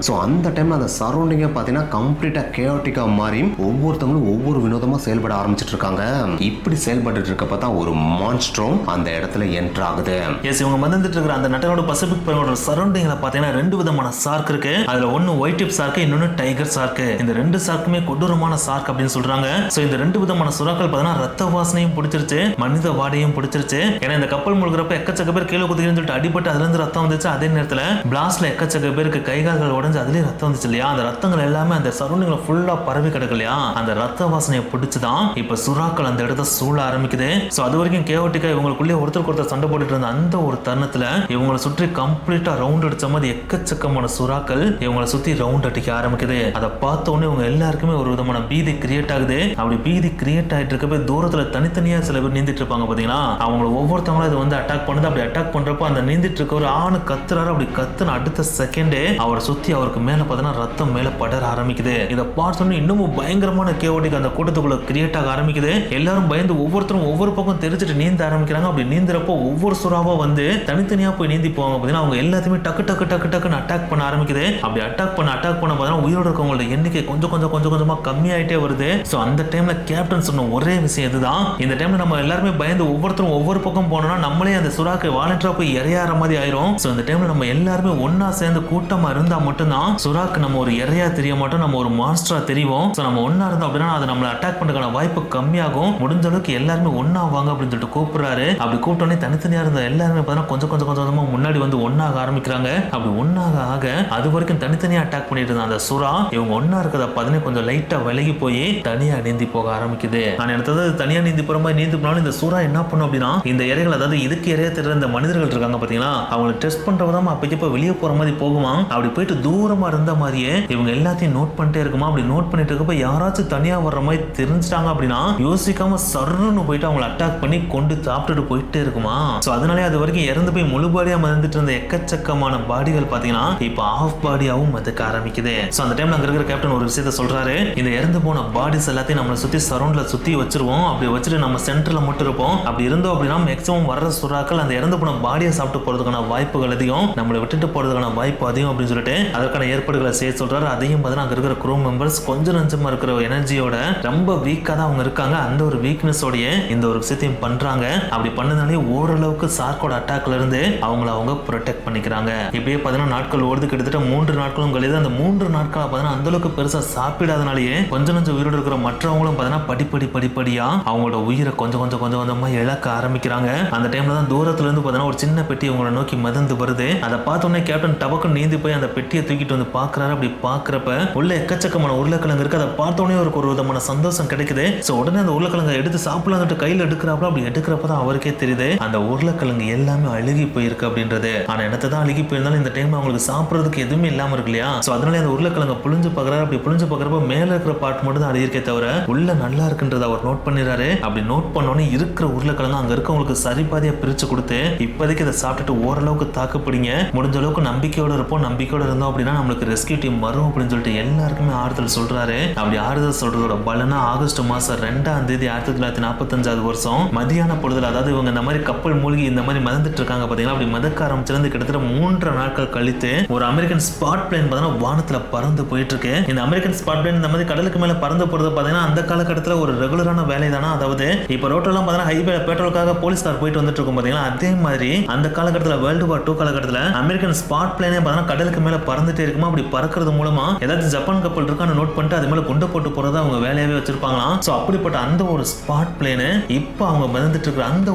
Speaker 2: சோ அந்த டைம்ல அந்த சரௌண்டிங்க பாத்தீங்கன்னா கம்ப்ளீட்டா கேயோட்டிக்கா மாறி ஒவ்வொருத்தவங்களும் ஒவ்வொரு வினோதமா செயல்பட ஆரம்பிச்சிட்டு இருக்காங்க. இப்படி செயல்பட்டு இருக்கப்ப தான் ஒரு மான்ஸ்ட்ரோம் அந்த இடத்துல என்டர் ஆகுது.
Speaker 1: எஸ், இவங்க வந்துட்டு இருக்கிற அந்த நட்டனோட பசிபிக் பெருங்கடலோட சரௌண்டிங்ல பாத்தீங்கன்னா 2 விதமான சார்க் இருக்கு. அதுல ஒன்னு ஒயிட் டிப் சார்க், இன்னொன்னு டைகர் சார்க். இந்த 2 சார்க்குமே கொடூரமான சார்க் அப்படின்னு சொல்றாங்க. சோ இந்த 2 விதமான சுறாக்கள் பாத்தீங்கன்னா ரத்த வாசனையும் பிடிச்சிருச்சு, மனித வாடையும் பிடிச்சிருச்சு. ஏன்னா இந்த கப்பல் முழுகிறப்ப எக்கச்சக்க பேர் கீழே குதிக்கிறேன்னு சொல்லிட்டு அடிபட்டு அதுல இருந்து ரத்தம் வந்துச்சு. அதே நேரத்துல பிளாஸ்ட்ல எக்கச்சக்க பேருக்கு கைகால்கள் உடஞ்சு அதுலயே ரத்தம் வந்துச்சு இல்லையா? அந்த ரத்தங்கள் எல்லாமே அந்த சரௌண்டிங்ல ஃபுல்லா பரவி கிடக்கு இல்லையா? அந்த ரத்த வாசனையை பிடிச்சுதான் இப்ப சுறாக்கள் அந்த இடத்த சூழ ஆரம்பிக்குது. சோ அது வரைக்கும் கேவோட்டிக்கா இவங்களுக்குள்ளே ஒருத்தருக்கு ஒருத்தர் சண்டை போட்டுட்டு இருந்த அந்த ஒரு தருணத்துல இவங்களை சுற்றி கம்ப்ளீட்டா ரவுண்ட் அடிச்ச மாதிரி எக்கச்சக்கமான சுறாக்கள் இவங்களை சுத்தி ரவுண்ட் அடிக்க ஆரம்பிக்குது. அதை பார்த்த உடனே இவங்க எல்லாருக்குமே ஒரு விதமான பீதி கிரியேட் ஆகுது. அப்படி பீதி கிரியேட் ஆயிட்டு இருக்கப்ப தூரத்துல தனித்தனியா சில பேர் நீந்திட்டு இருப்பாங்க பாத்தீங்களா? அவங்க ஒவ்வொருத்தவங்களும் இது வந்து அட்டாக் பண்ணுது. அப்படி அட்டாக் பண்றப்ப அந்த நீந்திட்டு இருக்க ஒரு ஆணு கத்துறாரு. அப்படி கத்துன அடுத்த செகண்டே அவரை சுத்தி அவருக்கு மேல பார்த்தீங்கன்னா ரத்தம் மேல படர ஆரம்பிக்குது. இதை பார்த்தோன்னே இன்னமும் பயங்கரமான கேவோட்டிக் அந்த கூட்டத்துக்குள்ள கிரியேட் ஆக ஆரம்பிக்குது. எல்லாரும் பயந்து ஒவ்வொருத்தரும் ஒவ்வொரு பக்கம் தெரிஞ்சுட்டு நீந்த ஆரம்பிக்கிறாங்க. அப்படி நீந்துறப்போ ஒவ்வொரு சுறாவா வந்து தனித்தனியா போய் நீந்தி போவாங்க பாத்தீங்கன்னா. அவங்க எல்லாத்தையுமே டக்கு டக்கு டக்கு டக்குன்னு அட்டாக் பண்ண ஆரம்பிக்குது. அப்படி அட்டாக் பண்ண பார்த்தீங்கன்னா உயிரோட இருக்கவங்களோட எண்ணிக்கை கொஞ்சம் கொஞ்சமா கம்மியாயிட்டே வருது. சோ அந்த டைம்ல கேப்டன் சொன்ன ஒரே விஷயம் இதுதான். இந்த டைம்ல நம்ம எல்லாருமே பயந்து ஒவ்வொருத்தரும் ஒவ்வொரு பக்கம் போனோம்னா நம்மளே அந்த சுறாக்கு வாலண்டரா போய் இறையாற மாதிரி ஆயிரும். சோ இந்த டைம்ல நம்ம எல்லாருமே ஒன்னா சேர்ந்து கூட்டமா இருந்தா மட்டும்தான் சுறாக்கு நம்ம ஒரு இறையா தெரிய மாட்டோம், நம்ம ஒரு மான்ஸ்டரா தெரியும். சோ நம்ம ஒன்னா இருந்தோம் அப்படின்னா அது நம்மள அட்டாக் பண்றதுக்கான வாய்ப்பு கம்மியாகும். முடிஞ்ச அளவுக்கு எல்லாருமே ஒன்னா வாங்க அப்படின்னு சொல்லிட்டு கூப்பிடுறாரு. அப்படி கூப்பிட்டோன்னே தனித்தனியா இருந்த எல்லாருமே பார்த்தீங்கன்னா கொஞ்சமா முன்னாடி வந்து ஒன்னாக ஆரம்பிக்கிறாங்க. அப்படி ஒன்னாக ஆக அது வரைக்கும் தனித்தனியா அட்டாக் பண்ணிட்டு இருந்த அந்த சுறா இவங்க ஒன்னா இருக்கிறத பார்த்தீங்கன்னா கொஞ்சம் லைட்டா விலகி போய் தனியா நீந்தி போக ஆரம்பிக்குது. நான் எடுத்தது தனியா நீந்தி போற மாதிரி நீந்தி போனாலும் இந்த சுறா என்ன பண்ணும் அப்படின்னா இந்த இறைகள், அதாவது இதுக்கு இறைய தெரிற இந்த மனிதர்கள் இருக்காங்க பாத்தீங்களா, அவங்களை டெஸ்ட் பண்றவதான் அப்பக்கப்ப வெளியே போற மாதிரி போகுமா. அப்படி போயிட்டு தூரமா இருந்த மாதிரியே இவங்க எல்லாத்தையும் நோட் பண்ணிட்டே இருக்குமா. அப்படி நோட் பண்ணிட்டு இருக்கப்ப யாராச்சும் தனியா வர்ற மாதிரி தெரிஞ்சிட்டாங்க அப்படின்னா யோசிக்காம சர்ன்னு போயிட்டு அவங்களை அட்டாக் பண்ணி கொண்டு சாப்பிட்டுட்டு போயிட்டே இருக்குமா. சோ அதனாலே அது வரைக்கும் இறந்து போய் முழு பாடியா மறந்துட்டு இருந்த எக்கச்சக்கமான பாடிகள் பாத்தீங்கன்னா இப்ப ஆஃப் பாடியாவும் மதக்க ஆரம்பிக்குது. சோ அந்த டைம்ல அங்க இருக்கிற கேப்டன் ஒரு விஷயத்த சொல்றாரு. இந்த இறந்து போன பாடிஸ் எல்லாத்தையும் நம்மளை சுத்தி சரௌண்ட்ல சுத்தி வச்சிருவோம். அப்படி வச்சுட்டு நம்ம சென்டர்ல மட்டும் இருப்போம். அப்படி இருந்தோம் அப்படின்னா மேக்ஸிமம் வர்ற சுறாக்கள் அந்த இறந்து போன பாடியை சாப்பிட்டு போறதுக்கான வாய்ப்புகள் அதிகம், நம்மளை விட்டுட்டு போறதுக்கான வாய்ப்பு அதிகம் அப்படின்னு சொல்லிட்டு அதற்கான ஏற்பாடுகளை செய்ய சொல்றாரு. அதையும் பார்த்தா அங்க இருக்கிற க்ரூ மெம்பர்ஸ் கொஞ்சம் நஞ்சமா இருக்கிற எனர்ஜியோட ரொம்ப வீக்கா தான் அவங்க இருக்காங்க. அந்த ஒரு வீக்னஸோடைய இந்த ஒரு விஷயத்தையும் பண்றாங்க. அப்படி பண்ணதுனாலே ஓரளவுக்கு சார்க்கோட அட்டாக்ல இருந்து அவங்க ப்ரொடெக்ட் பண்ணிக்கிறாங்க. இப்படியே 14 நாட்கள் ஓடுது. கிட்டத்தட்ட 3 நாட்களும் கழிது. அந்த 3 நாட்களா பார்த்தீங்கன்னா அந்த அளவுக்கு பெருசா சாப்பிடாதனாலேயே கொஞ்சம் உயிரோடு இருக்கிற மற்றவங்களும் பார்த்தீங்கன்னா படிப்படியா அவங்களோட உயிரை கொஞ்சமா இழக்க ஆரம்பிக்கிறாங்க. அந்த டைம்ல தான் தூரத்துல இருந்து பார்த்தீங்கன்னா ஒரு சின்ன பெட்டி அவங்கள நோக்கி மிதந்து வருது. அதை பார்த்தோன்னே கேப்டன் டபக்கு நீந்தி போய் அந்த பெட்டியை தூக்கிட்டு வந்து பாக்குறாரு. அப்படி பாக்குறப்ப உள்ள எக்கச்சக்கமான உருளைக்கிழங்கு இருக்கு. அதை பார்த்தோன்னே அவருக்கு ஒரு விதமான சந்தோஷம் கிடைக்குது. சோ உடனே அந்த உருளைக்கிழங்கை எடுத்து சாப்பிடலாம்னு கையில எடுக்கிறாப்புல. அப்படி எடுக்கிறப்பதான் அவருக்கே தெரியுது அந்த உருளைக்கிழங்கு எல்லாமே அழுகி போயிருக்கு அப்படின்றது. ஆனா என்னத்தை தான் அழுகி போயிருந்தாலும் இந்த டைம்ல அவங்களுக்கு சாப்பிடறதுக்கு எதுவுமே இல்லாம இருக்கு இல்லையா. சோ அதனால அந்த உருளைக்கிழங்கை புளிஞ்சு பாக்குறாரு. அப்படி புளிஞ்சு பாக்குறப்ப மேல இருக்கிற பார்ட் மட்டும் தான் அழுகிருக்கே தவிர உள்ள நல்லா இருக்குன்றத அவர் நோட் பண்ணிடுறாரு. அப்படி நோட் பண்ணோன்னே இருக்கிற உருளைக்கிழங்கு அங்க இருக்கவங்களுக்கு சரிபாதியா பிரிச்சு கொடுத்து இப்போதைக்கு இதை சாப்பிட்டுட்டு ஓரளவுக்கு தாக்குப்பிடிங்க, முடிஞ்ச அளவுக்கு நம்பிக்கையோட இருப்போம், நம்பிக்கையோட இருந்தோம் அப்படின்னா நம்மளுக்கு ரெஸ்கியூ டீம் வரும் அப்படின்னு சொல்லிட்டு எல்லாருக்குமே ஆறுதல் சொல்றாரு. அப்படி ஆறுதல் சொல்றதோட பலனா ஆகஸ்ட் மாசம் 2ஆம் தேதி 1945 வருஷம் மதியான பொழுதுல, அதாவது இவங்க இந்த மாதிரி கப்பல் மூழ்கி இந்த மாதிரி மதந்துட்டு இருக்காங்க பாத்தீங்கன்னா, அப்படி மதக்க ஆரம்பிச்சிருந்து கிட்டத்தட்ட 3 நாட்கள் கழித்து ஒரு அமெரிக்கன் ஸ்பாட் பிளேன் பாத்தீங்கன்னா வானத்துல பறந்து போயிட்டு இருக்கு. இந்த அமெரிக்கன் ஸ்பாட் பிளேன் இந்த மாதிரி கடலுக்கு மேல பறந்து போறது பாத்தீங்கன்னா அந்த காலகட்டத்தில் ஒரு ரெகுலரான வேலை தானா. அதாவது இப்ப ரோட்டெல்லாம் பாத்தீங்கன்னா ஹைவேல பெட்ரோலுக்காக போலீஸ் கார் போயிட்டு வந்துட்டு இருக்கும் பாத்தீங்கன்னா, அதே மாதிரி அந்த காலகட்டத்தில் வேர்ல்டு வார் 2 காலகட்டத்தில் அமெரிக்கன் ஸ்பாட் பிளேனே பாத்தீங்கன்னா கடலுக்கு மேல பறந்துட்டே இருக்குமா. அப்படி பறக்கிறது மூலமா ஏதாவது ஜப்பான் கப்பல் இருக்கான்னு நோட் பண்ணிட்டு அது மேல குண்டை போட்டு போறதா அவங்க வேலையாவே வச்சிருப்பாங்களாம். சோ அப்படிப்பட்ட அந்த ஒரு ஸ்பாட் பிளேனு இப்ப அவங்க மறந்துட்டு இருக்கிற அந்த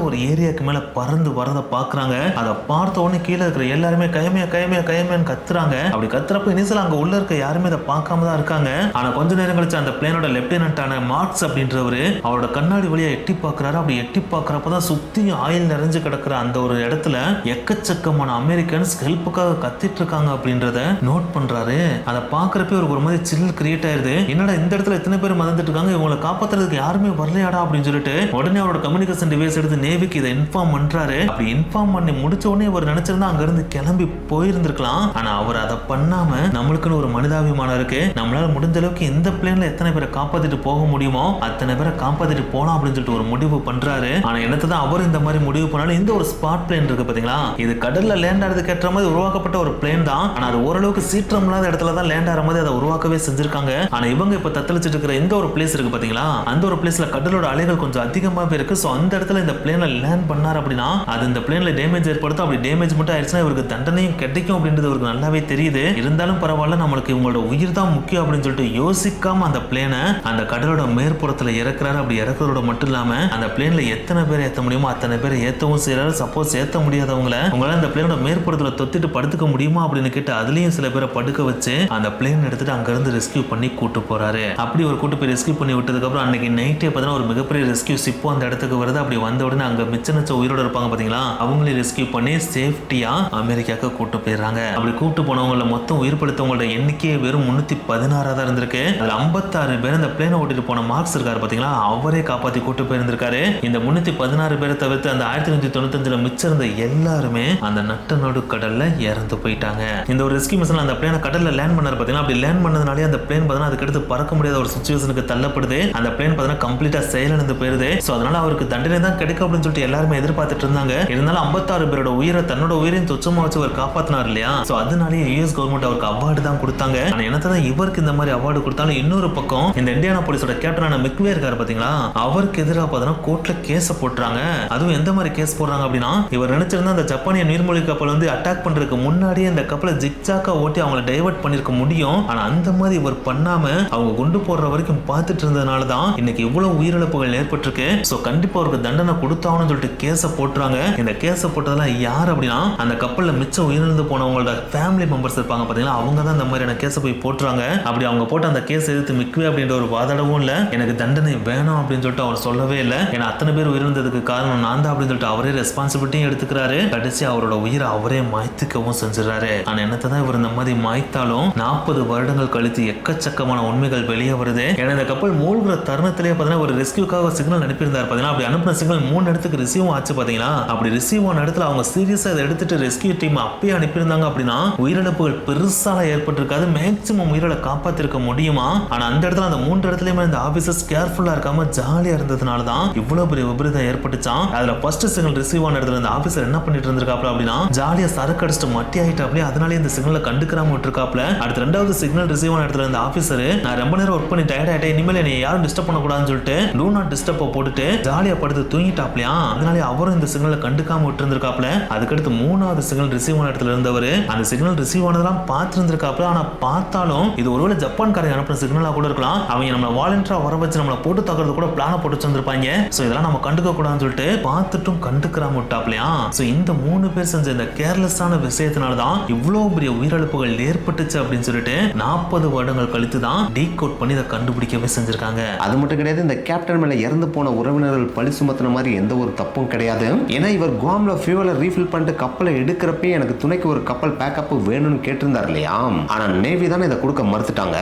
Speaker 1: ஒரு ஏரியாக்கு மேல பறந்து வரதை பாக்குறாங்க. அதை பார்த்த உடனே கீழே இருக்கிற எல்லாருமே கைமையான்னு கத்துறாங்க. அப்படி கத்துறப்ப இனிஷியலா அங்க உள்ள இருக்க யாருமே இதை பார்க்காம தான் இருக்காங்க. ஆனா கொஞ்ச நேரம் கழிச்சு அந்த பிளேனோட லெப்டினன்டான மார்க்ஸ் அப்படின்றவரு அவரோட கண்ணாடி வழியா எட்டி பார்க்கறாரு. அப்படி எட்டி பார்க்கறப்பதான் சுத்தியும் ஆயில் நிறைஞ்சு கிடக்குற அந்த ஒரு இடத்துல எக்கச்சக்கமான அமெரிக்கன்ஸ் ஹெல்ப்புக்காக கத்திட்டு இருக்காங்க அப்படின்றத நோட் பண்றாரு. அதை பார்க்கறப்ப ஒரு மாதிரி சில் கிரியேட் ஆயிருது. என்னடா இந்த இடத்துல எத்தனை பேர் மறந்துட்டு இருக்காங்க, இவங்களை காப்பாத்துறதுக்கு யாருமே வரலையாடா அப்படின்னு சொல்லிட்டு உடனே அவரோட கம்யூனிகேஷன் டிவைஸ் எடுத்து நேவிக்கு இதை இன்ஃபார்ம் பண்றாரு. அப்படி இன்ஃபார்ம் பண்ணி முடிச்ச உடனே அவர் நினைச்சிருந்தா அங்க இருந்து கிளம்பி போயிருந்திருக்கலாம். ஆனா அவர் அதை பண்ணாம நம்மளுக்குன்னு ஒரு மனித மனிதாபிமானம் இருக்கு, நம்மளால முடிஞ்ச அளவுக்கு எந்த பிளேன்ல எத்தனை பேரை காப்பாத்திட்டு போக முடியுமோ அத்தனை பேரை காப்பாத்திட்டு போலாம் அப்படின்னு சொல்லிட்டு ஒரு முடிவு பண்றாரு. ஆனா என்னத்தான் அவர் இந்த மாதிரி முடிவு பண்ணாலும் இந்த ஒரு ஸ்பாட் பிளேன் இருக்கு பாத்தீங்களா, இது கடல்ல லேண்ட் ஆறதுக்கு ஏற்ற மாதிரி உருவாக்கப்பட்ட ஒரு பிளேன் தான். ஆனா அது ஓரளவுக்கு சீற்றம் இல்லாத இடத்துல தான் லேண்ட் ஆற மாதிரி அதை உருவாக்கவே செஞ்சிருக்காங்க. ஆனா இவங்க இப்ப தத்தளிச்சிட்டு இருக்கிற இந்த ஒரு பிளேஸ் இருக்கு பாத்தீங்களா, அந்த ஒரு பிளேஸ்ல கடலோட அலைகள் கொஞ்சம் அதிகமாவே இருக்கு. சோ அந்த இடத்துல இந்த பிளேன்ல லேண்ட் பண்ணார் அப்படின்னா அது இந்த பிளேன்ல டேமேஜ் ஏற்படுத்தும். அப்படி டேமேஜ் மட்டும் ஆயிடுச்சுன்னா இவருக்கு தண்டனையும் கிடைக்கும் அப்படின்றது அவருக்கு நல்லாவே தெரியுது. இருந்தாலும் பரவாயில்ல, நம்மளுக்கு இவங்களோட உயிர் தான் முக்கியம் அப்படின்னு சொல்லிட்டு யோசிக்காம அந்த பிளேனை அந்த கடலோட மேற்புறத்துல இறக்குறாரு. அப்படி இறக்குறதோட மட்டும் இல்லாம அந்த பிளேன்ல எத்தனை பேர் ஏத்த முடியுமோ அத்தனை பேர் ஏத்தவும் செய்யறாரு. சப்போஸ் ஏத்த முடியாதவங்களை உங்களால அந்த பிளேனோட மேற்புறத்துல தொத்திட்டு படுத்துக்க முடியுமா அப்படின்னு கேட்டு அதுலயும் சில பேரை படுக்க வச்சு அந்த பிளேன் எடுத்துட்டு அங்க இருந்து ரெஸ்கியூ பண்ணி கூட்டு போறாரு. அப்படி ஒரு கூட்டு போய் ரெஸ்கியூ பண்ணி விட்டதுக்கு அப்புறம் அன்னைக்கு நைட்டே பார்த்தீங்கன்னா ஒரு மிகப்பெரிய ரெஸ்கியூ ஷிப்பும் அந்த இடத்துக்கு வருது. அப்படி வந்த உடனே அங்க மிச்ச உயிரோட இருப்பாங்க பாத்தீங்களா, அவங்களையும் ரெஸ்கியூ பண்ணி சேஃப்டியா அமெரிக்காவுக்கு கூட்டு போயிடுறாங்க. அப்படி கூட்டு போனவங்கள மொத்தம் உயிர் படுத்தவங்களோட எண்ணிக்கையே வெறும் 316 தான் இருந்திருக்கு. அதுல 56 பேர் இந்த பிளேனை ஓட்டிட்டு போன மார்க்ஸ் இருக்காரு பாத்தீங்களா, அவரே காப்பாத்தி கூட்டு போயிருந்திருக்காரு. இந்த 316 பேரை தவிர்த்து அந்த 1995 மிச்சம் இருந்த எல்லாருமே அந்த நட்ட நடு கடல்ல இறந்து போயிட்டாங்க. இந்த ஒரு ரெஸ்கியூ மிஷன்ல அந்த பிளேனை கடல்ல லேண்ட் பண்ணாரு பாத்தீங்கன்னா, அப்படி லேண்ட் பண்ணதுனாலே அந்த பிளேன் பார்த்தீங்கன்னா அதுக்கு அடுத்து பறக்க முடியாத ஒரு சிச்சுவேஷனுக்கு தள்ளப்படுது. அந்த பிளேன் பார்த்தீங்கன்னா கம்ப்ளீட்டா செயலிழந்து போயிருது. சோ அதனால அவருக்கு தண்டனை தான் கிடைக்கும் அப்படின்னு சொல்லிட்டு எல்லாருமே எதிர்பார்த்துட்டு இருந்தாங்க. இருந்தாலும் 56 பேரோட உயிரை தன்னோட உயிரையும் துச்சமா வச்சு அவர் காப்பாத்தினார் இல்லையா, சோ அதனாலேயே யுஎஸ் கவர்மெண்ட் அவருக்கு அவார்டு தான் கொடுத்தாங்க. ஆனா என்னதான் இவருக்கு இந்த மாதிரி அவார்டு கொடுத்தாலும் இன்னொரு பக்கம் இந்த இந்தியானா போலீஸோட கேப்டனான மிக்வே இருக்காரு பாத்தீங்களா, அவருக்கு எதிராக பார்த்தீங்கன்னா கோர்ட்ல கேஸ் போட்டுறாங்க. அதுவும் எந்த மாதிரி கேஸ் போடுறாங்க அப்படின்னா, இவர் நினைச்சிருந்தா அந்த ஜப்பானிய நீர்மூழ்கி கப்பல் வந்து அட்டாக் பண்றதுக்கு முன்னாடியே இந்த கப்பலை ஜிக்ஜாக்கா ஓட்டி அவங்களை டைவர்ட் பண்ணிருக்க முடியும். ஆனா அந்த மாதிரி இவர் பண்ணாம அவங்க குண்டு போடுற வரைக்கும் பார்த்துட்டு இருந்ததுனால தான் இன்னைக்கு இவ்வளவு உயிரிழப்புகள் ஏற்பட்டிருக்கு. சோ கண்டிப்பா அவருக்கு தண்டனை கொடுத்தாங்கன்னு சொல்லிட்டு கேஸ போட்டுறாங்க. இந்த கேஸ போட்டதெல்லாம் யார் அப்படின்னா அந்த கப்பல்ல மிச்சம் உயிரிழந்து போனவங்களோட ஃபேமிலி மெம்பர்ஸ் இருப்பாங்க பாத்தீங்களா, அவங்க தான் இந்த மாதிரியான கேஸ போய் போட்டுறாங்க. அப்படி அவங்க போட்ட அந்த கேஸ் எதிர்த்து மிக்வே அப்படின்ற ஒரு வாதாடவும் இல்ல, எனக்கு தண்டனை வேணும் அப்படின்னு சொல்லிட்டு அவர் சொல்லவே இல்லை. ஏன்னா அத்தனை பேர் உயிரிழந்ததுக்கு காரணம் நான் தான் அப்படின்னு சொல்லிட்டு அவரே ரெஸ்பான்சிபிலிட்டியும் எடுத்துக்கிறாரு. கடைசி அவரோட உயிரை அவரே மாய்த்துக்கவும் செஞ்சிடறாரு. ஆனா என்னத்தான் இவர் இந்த மாதிரி மாய்த்தாலும் 40 வருடங்கள் கழித்து எக்கச்சக்கமான உண்மைகள் வெளியே வருது. ஏன்னா இந்த கப்பல் மூழ்கிற தருணத்திலேயே பாத்தீங்கன்னா ஒரு ரெஸ்கியூக்காக சிக்னல் அனுப்பியிருந்தார் பாத்தீங்கன்னா, அப்படி அனுப்பின சிக்னல் 3 இடத்துக்கு ரிசீவ் ஆச்சு பாத்தீங்களா. அப்படி ரிசீவ் ஆன இடத்துல அவங்க சீரியஸா இதை எடுத்துட்டு ரெஸ்கியூ டீம் அப்பயே அனுப்பியிருந்தாங்க அப்படின்னா உயிரிழப்புகள் பெருசால ஏற்பட்டிருக்காது. மேக்சிமம் உயிரிழை காப்பாத்திருக்க முடியுமா. ஆனா அந்த இடத்துல அந்த 3 இடத்துலயுமே இந்த ஆபீசர்ஸ் கேர்ஃபுல்லா இருக்காம ஜாலியா இருந்ததுனால தான் இவ்வளவு பெரிய விபரீதம் ஏற்பட்டுச்சான். அதுல ஃபர்ஸ்ட் சிக்னல் ரிசீவ் ஆன இடத்துல இந்த ஆபீசர் என்ன பண்ணிட்டு இருந்திருக்காப்ல அப்படின்னா ஜாலியா சரக்கு அடிச்சுட்டு மட்டி ஆயிட்டாப்ல, அதனாலே இந்த சிக்னலை கண்டுக்காம விட்டுருக்காப்ல. அடுத்து 2வது சிக்னல் ரிசீவ் ஆன இடத்துல இந்த ஆபீசர் நான் ரொம்ப நேரம் ஒர்க் பண்ணி டயர்ட் ஆயிட்டேன், இனிமேல் என்னை யாரும் டிஸ்டர்ப் பண்ணக்கூடாதுன்னு சொல்லிட்டு டூ நாட் டிஸ்டர்ப் போட்டுட்டு ஜாலியா படுத்து தூங்கிட்டாப்லையா. அதனாலே அவரும் இந்த சிக்னலை கண்டுக்காம விட்டு இருந்திருக்காப்ல. அதுக்கடுத்து 3வது சிக்னல் ரிசீவ் ஆன இடத்துல இருந்தவர் அந்த சிக்னல் ரிசீவ் ஆனதெல்லாம் பார்த்து இருந்திருக்காப்ல. ஆனா பார்த்தாலும் இது ஒருவேளை ஜப்பான்காரங்க அனுப்புற சிக்னலா கூட இருக்கலாம், அவங்க நம்மள வாலண்டியரா வர வச்சு நம்மள போட்டு தாக்குறது கூட பிளான போட்டு வச்சிருந்திருப்பாங்க. சோ இதெல்லாம் நம்ம கண்டுக்க கூடாதுன்னு சொல்லிட்டு பார்த்துட்டும் கண்டுக்காம விட்டாப்லையா. சோ இந்த 3 பேர் செஞ்ச இந்த கேர்லெஸ்ஸான விஷயத்தினால தான் இவ்வளவு பெரிய உயிரிழப்புகள் ஏற்பட்டுச்சு அப்படின்னு சொல்லிட்டு 40 வருடங்கள் கழித்து தான் டீகோட் பண்ணி இதை கண்டுபிடிக்கவே செஞ்சிருக்காங்க.
Speaker 2: அது மட்டும் கிடையாது, இந்த கேப்டன் மேல இறந்து போன உறவினர்கள் பழி சுமத்தின மாதிரி எந்த ஒரு தப்பும் கிடையாது. ஏன்னா இவர் குவாம்ல ஃபியூவலை ரீஃபில் பண்ணிட்டு கப்பலை எடுக்கிறப்ப எனக்கு துணைக்கு ஒரு கப்பல் பேக்கப் வேணும்னு கேட்டிருந்தார் இல்லையா, ஆனா நேவி தான் இதை கொடுக்க மறுத்துட்டாங்க.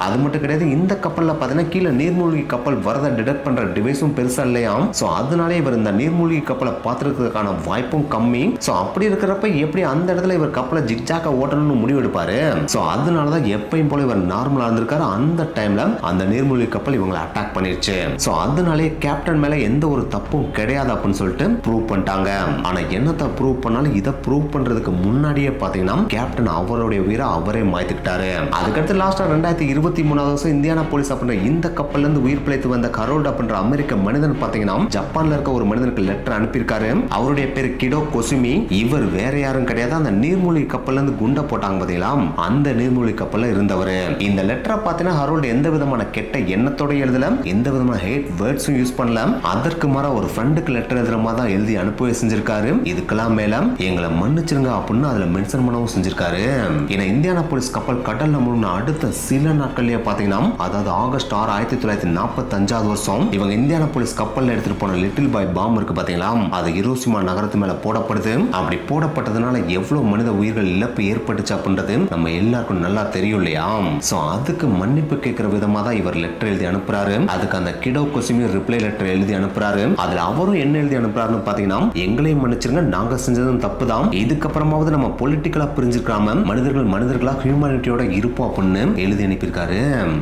Speaker 2: அது மட்டும் கிடையாது, இந்த கப்பல்ல பாத்தீங்கன்னா கீழே நீர்மூழ்கி கப்பல் வரதை டிடெக்ட் பண்ற டிவைஸும் பெருசா இல்லையா. சோ அதனாலே இவர் இந்த நீர்மூழ்கி கப்பலை பார்த்துக்கிறதுக்கான வாய்ப்பும் கம்மி. சோ அப்படி இருக்கிறப்ப எப்படி அந்த இடத்துல இவர் கப்பலை ஜிக்ஜாக்கா ஓட்டணும்னு முடிவு எடுப்பாரு. சோ அதனாலதான் எப்பயும் போல இவர் நார்மலா இருந்திருக்காரு. அந்த டைம்ல அந்த நீர்மூழ்கி கப்பல் இவங்களை அட்டாக் பண்ணிருச்சு. சோ அதனாலே கேப்டன் மேல எந்த ஒரு தப்பும் கிடையாது அப்படின்னு சொல்லிட்டு ப்ரூவ் பண்ணிட்டாங்க. ஆனா என்னத்தை ப்ரூவ் பண்ணாலும் இதை ப்ரூவ் பண்றதுக்கு முன்னாடியே பாத்தீங்கன்னா கேப்டன் அவருடைய உயிரை அவரே மாய்த்துக்கிட்டாரு. அதுக்கடுத்து லாஸ்டா 2023 வருஷம் இந்தியானா போலீஸ் அப்படின்ற இந்த கப்பல்ல இருந்து உயிர் பிழைத்து வந்த கரோல்ட் அப்படின்ற அமெரிக்க மனிதன் பாத்தீங்கன்னா ஜப்பான்ல இருக்க ஒரு மனிதனுக்கு லெட்டர் அனுப்பியிருக்காரு. அவருடைய பேரு கிடோ கொசுமி. இவர் வேற யாரும் கிடையாது, அந்த நீர்மூழ்கி கப்பல்ல இருந்து குண்டை போட்டாங்க பாத்தீங்களா, அந்த நீர்மூழ்கி கப்பல்ல இருந்தவர். இந்த லெட்டரை பாத்தீங்கன்னா ஹரோல்ட் எந்த விதமான கெட்ட எண்ணத்தோட எழுதல, எந்த விதமான ஹேட் வேர்ட்ஸும் யூஸ் பண்ணல. அதற்கு மாறா ஒரு ஃப்ரெண்டுக்கு லெட்டர் எழுதுற மாதிரி தான் எழுதி அனுப்பவே செஞ்சிருக்காரு. இதுக்கெல்லாம் மேல எங்களை மன்னிச்சிருங்க அப்படின்னு அதுல மென்ஷன் பண்ணவும் செஞ்சிருக்காரு. ஏன்னா இந்தியானா போலீஸ் கப்பல் கடல்ல முழுன அடுத்த சில நாட்கள்லயே பாத்தீங்கன்னா, அதாவது ஆகஸ்ட் 6 1945 வருஷம் இவங்க இந்தியானா போலீஸ் கப்பல்ல எடுத்துட்டு போன லிட்டில் பாய் பாம் இருக்கு பாத்தீங்களா, அது ஹிரோஷிமா நகரத்து மேல போடப்படுது. அப்படி போடப்பட்டதுனால எவ்வளவு மனித உயிர்கள் இழப்பு ஏற்பட்டுச்சு அப்படின்றது நம்ம எல்லாருக்கும் நல்லா தெரியும் இல்லையா. சோ அதுக்கு மன்னிப்பு கேட்கிற விதமா தான் இவர் லெட்டர் எழுதி அனுப்புறாரு. அதுக்கு அந்த கிடோ கொசுமி ரிப்ளை லெட்டர் எழுதி அனுப்புறாரு. அதுல அவரும் என்ன எழுதி அனுப்புறாருன்னு பாத்தீங்கன்னா, எங்களையும் மன்னிச்சிருங்க, நாங்க செஞ்சதும் தப்பு தான், இதுக்கப்புறமாவது நம்ம பொலிட்டிக்கலா பிரிஞ்சுக்காம மனிதர்களா ஹியூமனிட்டியோட உயிரோட இருப்போம் அப்படின்னு எழுதி அனுப்பியிருக்காரு.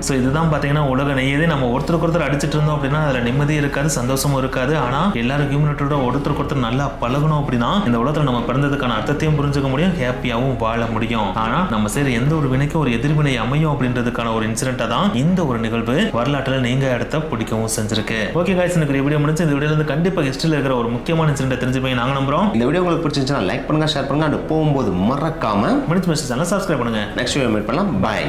Speaker 1: ஸோ இதுதான் பார்த்தீங்கன்னா உலக நெய்யதே. நம்ம ஒருத்தருக்கு அடிச்சிட்டு இருந்தோம் அப்படின்னா அதில் நிம்மதியும் இருக்காது, சந்தோஷமும் இருக்காது. ஆனால் எல்லாரும் ஹியூமனிட்டியோட ஒருத்தருக்கு நல்லா பழகணும் அப்படின்னா இந்த உலகத்தில் நம்ம பிறந்ததுக்கான அர்த்தத்தையும் புரிஞ்சுக்க முடியும், ஹாப்பியாகவும் வாழ முடியும். ஆனால் நம்ம செய்யற எந்த ஒரு வினைக்கும் ஒரு எதிர்வினை அமையும் அப்படின்றதுக்கான ஒரு இன்சிடென்ட்டா தான் இந்த ஒரு நிகழ்வு வரலாற்றில் நீங்க இடத்த பிடிக்கவும் செஞ்சிருக்கு. ஓகே காய்ஸ், எனக்கு வீடியோ முடிஞ்சு. இந்த வீடியோல இருந்து கண்டிப்பா ஹிஸ்டரியில் இருக்கிற ஒரு முக்கியமான இன்சிடென்ட் தெரிஞ்சுப்பீங்க நாங்க நம்புறோம்.
Speaker 2: இந்த வீடியோ உங்களுக்கு பிடிச்சிருந்துச்சுன்னா லைக் பண்ணுங்க, ஷேர் பண்ணுங்க, அண்ட் போகும்போது மறக்காம
Speaker 1: சேனலை சப்ஸ்கிரைப் பண்ணுங்க.
Speaker 2: நெக்ஸ்ட் வீடியோ மீட் பண்ணலாம். பை.